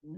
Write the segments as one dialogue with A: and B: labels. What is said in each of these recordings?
A: Hi,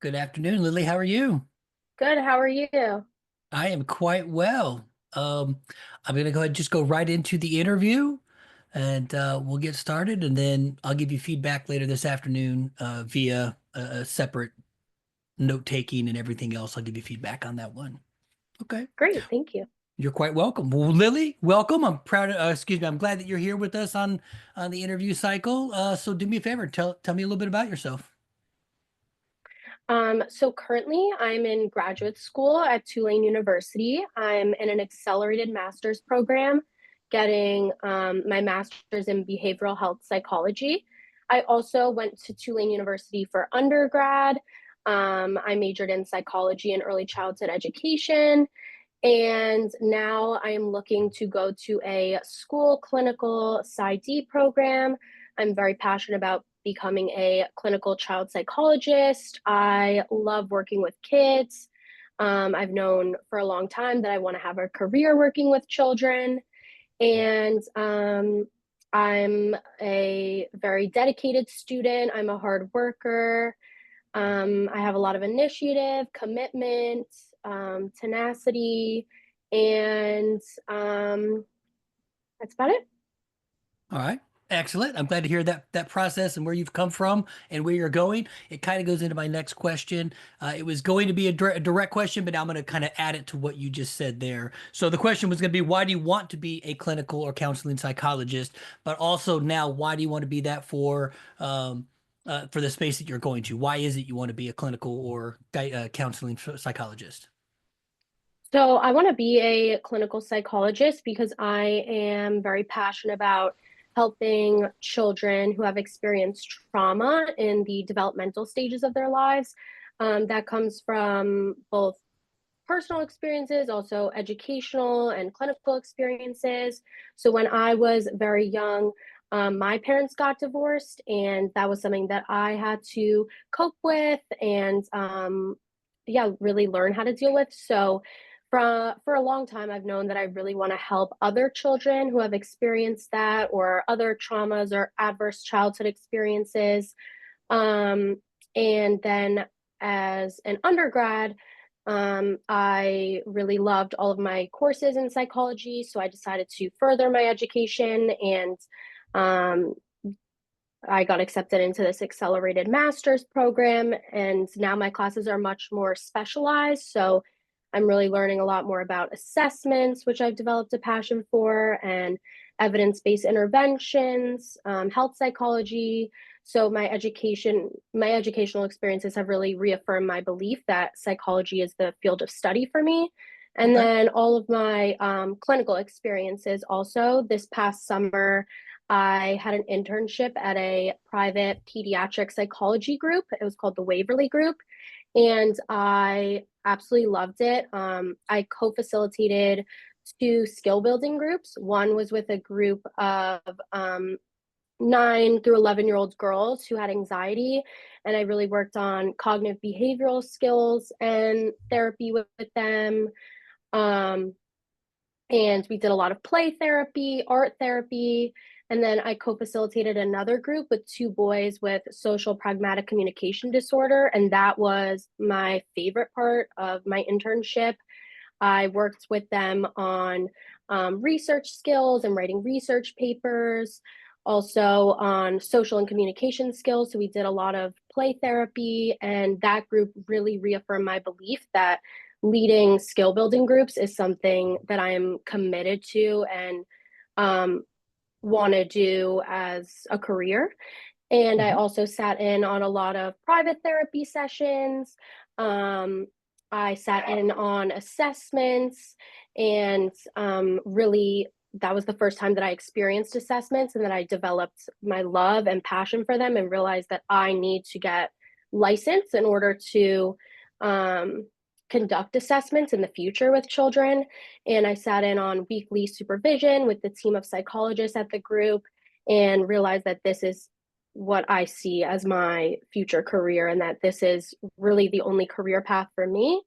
B: Good afternoon, Lily. How are you?
A: good. How are you?
B: I am quite well. I'm going to go ahead and just go right into the interview and we'll get started. And then I'll give you feedback later this afternoon via a separate note taking and everything else. I'll give you feedback on that one. Okay.
A: Great, thank you.
B: You're quite welcome. Well, Lily, welcome. I'm proud of, excuse me, I'm glad that you're here with us on the interview cycle. So do me a favor, tell me a little bit about yourself.
A: So currently I'm in graduate school at Tulane University. I'm in an accelerated master's program, getting my master's in behavioral health psychology. I also went to Tulane University for undergrad. I majored in psychology and early childhood education. And now I am looking to go to a school clinical PsyD program. I'm very passionate about becoming a clinical child psychologist. I love working with kids. I've known for a long time that I want to have a career working with children. And I'm a very dedicated student. I'm a hard worker. I have a lot of initiative, commitment, tenacity, and that's about it.
B: All right. Excellent. I'm glad to hear that process and where you've come from and where you're going. It kind of goes into my next question. It was going to be a direct question, but now I'm going to kind of add it to what you just said there. So the question was going to be, why do you want to be a clinical or counseling psychologist? But also now, why do you want to be that for the space that you're going to? Why is it you want to be a clinical or counseling psychologist?
A: So, I want to be a clinical psychologist because I am very passionate about helping children who have experienced trauma in the developmental stages of their lives. That comes from both personal experiences, also educational and clinical experiences. So when I was very young, my parents got divorced, and that was something that I had to cope with and yeah, really learn how to deal with. So for a long time, I've known that I really want to help other children who have experienced that or other traumas or adverse childhood experiences. Um, and then as an undergrad, I really loved all of my courses in psychology, so I decided to further my education and um, I got accepted into this accelerated master's program. And now my classes are much more specialized. So I'm really learning a lot more about assessments, which I've developed a passion for, and evidence-based interventions, health psychology. So my educational experiences have really reaffirmed my belief that psychology is the field of study for me. And
B: Okay.
A: then all of my clinical experiences also. This past summer, I had an internship at a private pediatric psychology group. It was called the Waverly Group, and I absolutely loved it. I co facilitated two skill building groups. One was with a group of 9 through 11-year-old girls who had anxiety, and I really worked on cognitive behavioral skills and therapy with them. Um, And we did a lot of play therapy, art therapy, and then I co-facilitated another group with two boys with social pragmatic communication disorder, and that was my favorite part of my internship. I worked with them on research skills and writing research papers, also on social and communication skills. So we did a lot of play therapy, and that group really reaffirmed my belief that leading skill building groups is something that I am committed to and um, want to do as a career. And I
B: Mhm.
A: also sat in on a lot of private therapy sessions. Um, I sat in on assessments, and really, that was the first time that I experienced assessments and that I developed my love and passion for them and realized that I need to get licensed in order to um, conduct assessments in the future with children. And I sat in on weekly supervision with the team of psychologists at the group and realized that this is what I see as my future career and that this is really the only career path for me.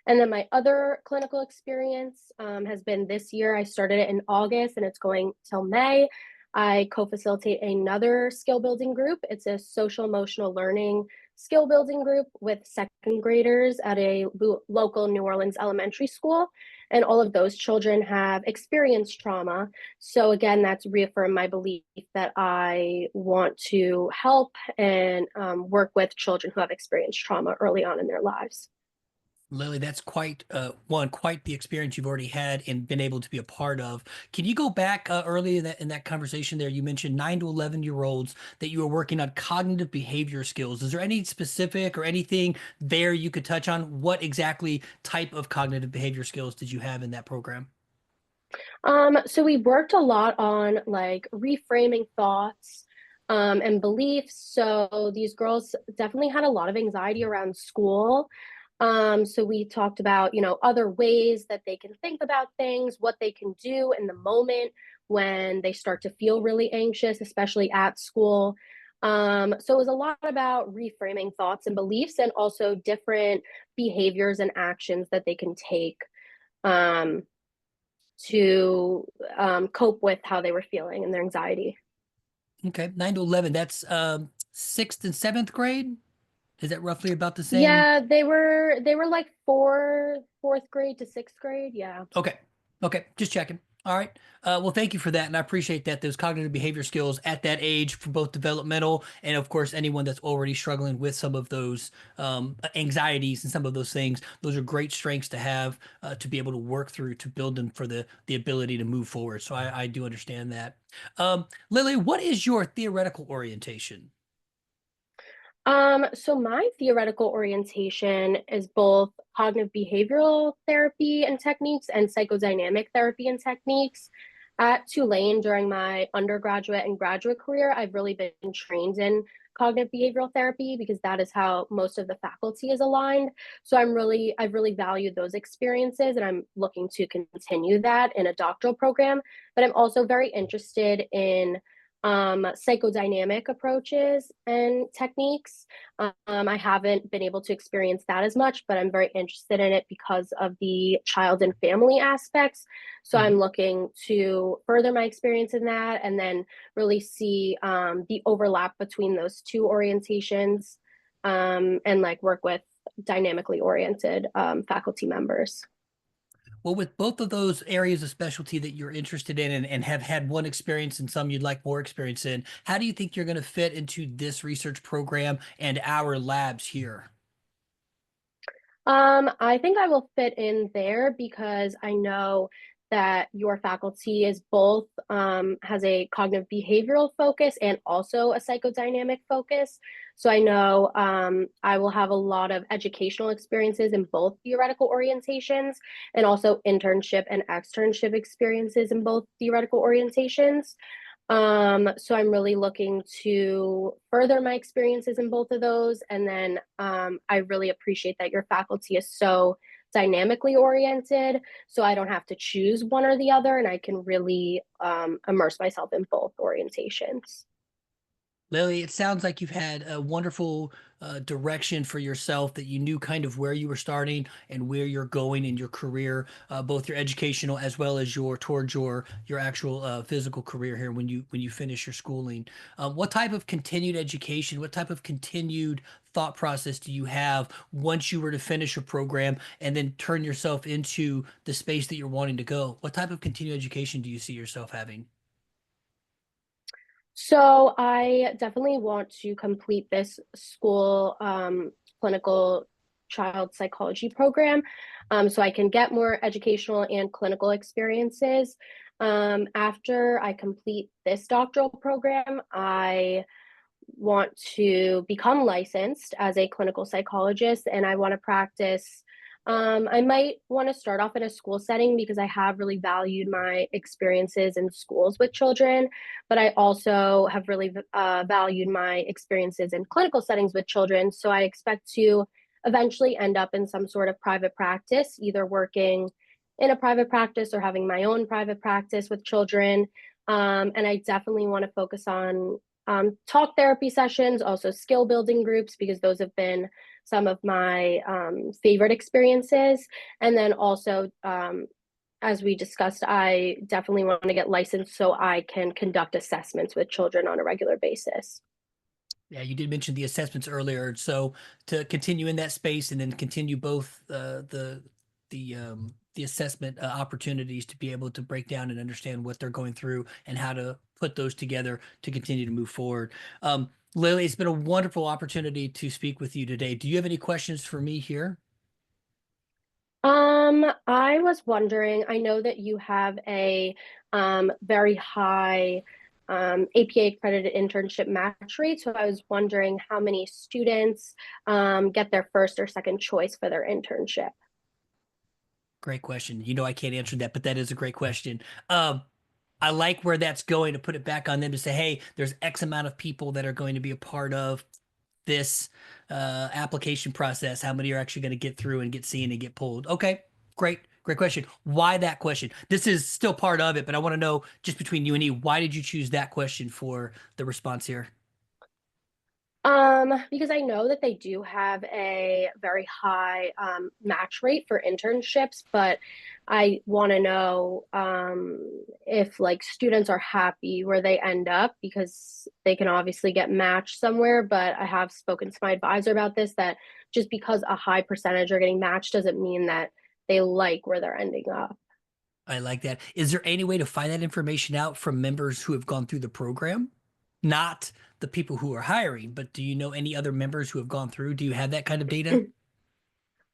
A: And then my other clinical experience has been this year. I started it in August and it's going till May. I co facilitate another skill building group. It's a social emotional learning skill building group with second graders at a local New Orleans elementary school. And all of those children have experienced trauma. So again, that's reaffirmed my belief that I want to help and work with children who have experienced trauma early on in their lives.
B: Lily, that's quite the experience you've already had and been able to be a part of. Can you go back earlier in that conversation there? You mentioned 9 to 11-year-olds that you were working on cognitive behavior skills. Is there any specific or anything there you could touch on? What exactly type of cognitive behavior skills did you have in that program?
A: So we worked a lot on like reframing thoughts and beliefs. So these girls definitely had a lot of anxiety around school. So we talked about, other ways that they can think about things, what they can do in the moment when they start to feel really anxious, especially at school. So it was a lot about reframing thoughts and beliefs and also different behaviors and actions that they can take. Um, to cope with how they were feeling and their anxiety.
B: Okay, 9 to 11. That's sixth and seventh grade. Is that roughly about the same?
A: Yeah, they were like fourth grade to sixth grade. Yeah.
B: Okay. Okay. Just checking. All right. Well, thank you for that. And I appreciate that. Those cognitive behavior skills at that age for both developmental and, of course, anyone that's already struggling with some of those anxieties and some of those things. Those are great strengths to have to be able to work through to build them for the ability to move forward. So I do understand that. Lily, what is your theoretical orientation?
A: So my theoretical orientation is both cognitive behavioral therapy and techniques and psychodynamic therapy and techniques. At Tulane during my undergraduate and graduate career, I've really been trained in cognitive behavioral therapy because that is how most of the faculty is aligned. So I've really valued those experiences and I'm looking to continue that in a doctoral program. But I'm also very interested in psychodynamic approaches and techniques. I haven't been able to experience that as much, but I'm very interested in it because of the child and family aspects. So
B: Mhm.
A: I'm looking to further my experience in that and then really see the overlap between those two orientations and like work with dynamically oriented faculty members.
B: Well, with both of those areas of specialty that you're interested in and have had one experience and some you'd like more experience in, how do you think you're going to fit into this research program and our labs here?
A: I think I will fit in there because I know that your faculty is both has a cognitive behavioral focus and also a psychodynamic focus. So I know I will have a lot of educational experiences in both theoretical orientations and also internship and externship experiences in both theoretical orientations. So I'm really looking to further my experiences in both of those. And then I really appreciate that your faculty is so dynamically oriented. So I don't have to choose one or the other, and I can really immerse myself in both orientations.
B: Lily, it sounds like you've had a wonderful direction for yourself, that you knew kind of where you were starting and where you're going in your career, both your educational as well as your towards your actual physical career here when you finish your schooling. What type of continued education, what type of continued thought process do you have once you were to finish a program and then turn yourself into the space that you're wanting to go? What type of continued education do you see yourself having?
A: So I definitely want to complete this school clinical child psychology program, so I can get more educational and clinical experiences. After I complete this doctoral program, I want to become licensed as a clinical psychologist and I want to practice. I might want to start off in a school setting because I have really valued my experiences in schools with children, but I also have really valued my experiences in clinical settings with children. So I expect to eventually end up in some sort of private practice, either working in a private practice or having my own private practice with children. And I definitely want to focus on talk therapy sessions, also skill building groups, because those have been some of my favorite experiences. And then also, as we discussed, I definitely want to get licensed so I can conduct assessments with children on a regular basis.
B: Yeah, you did mention the assessments earlier. So to continue in that space and then continue both the assessment opportunities to be able to break down and understand what they're going through and how to put those together to continue to move forward. Lily, it's been a wonderful opportunity to speak with you today. Do you have any questions for me here?
A: I was wondering, I know that you have a very high APA accredited internship match rate, so I was wondering how many students get their first or second choice for their internship.
B: Great question. You know, I can't answer that, but that is a great question. I like where that's going, to put it back on them to say, hey, there's X amount of people that are going to be a part of this application process. How many are actually going to get through and get seen and get pulled? Okay, great question. Why that question? This is still part of it, but I want to know, just between you and me, why did you choose that question for the response here?
A: Because I know that they do have a very high match rate for internships, but I want to know if like students are happy where they end up because they can obviously get matched somewhere. But I have spoken to my advisor about this, that just because a high percentage are getting matched doesn't mean that they like where they're ending up.
B: I like that. Is there any way to find that information out from members who have gone through the program? Not the people who are hiring, but do you know any other members who have gone through? Do you have that kind of data?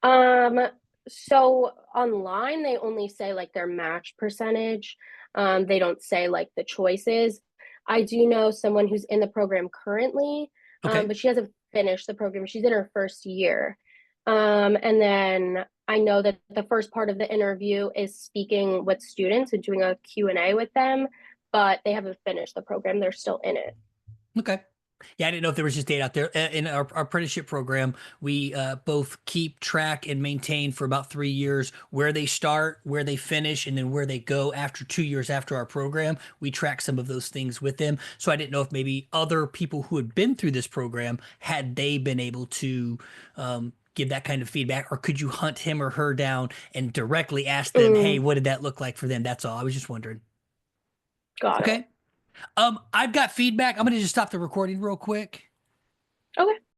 A: Um, so online they only say like their match percentage. They don't say like the choices. I do know someone who's in the program currently,
B: Okay.
A: but she hasn't finished the program. She's in her first year. And then I know that the first part of the interview is speaking with students and doing a Q&A with them, but they haven't finished the program. They're still in it.
B: Okay. Yeah, I didn't know if there was just data out there. In our apprenticeship program, we both keep track and maintain for about 3 years where they start, where they finish, and then where they go after 2 years after our program. We track some of those things with them. So I didn't know if maybe other people who had been through this program, had they been able to give that kind of feedback, or could you hunt him or her down and directly ask them, hey,
A: Mm,
B: what did that look like for them? That's all. I was just wondering.
A: got it.
B: Okay. I've got feedback. I'm gonna just stop the recording real quick.
A: Okay.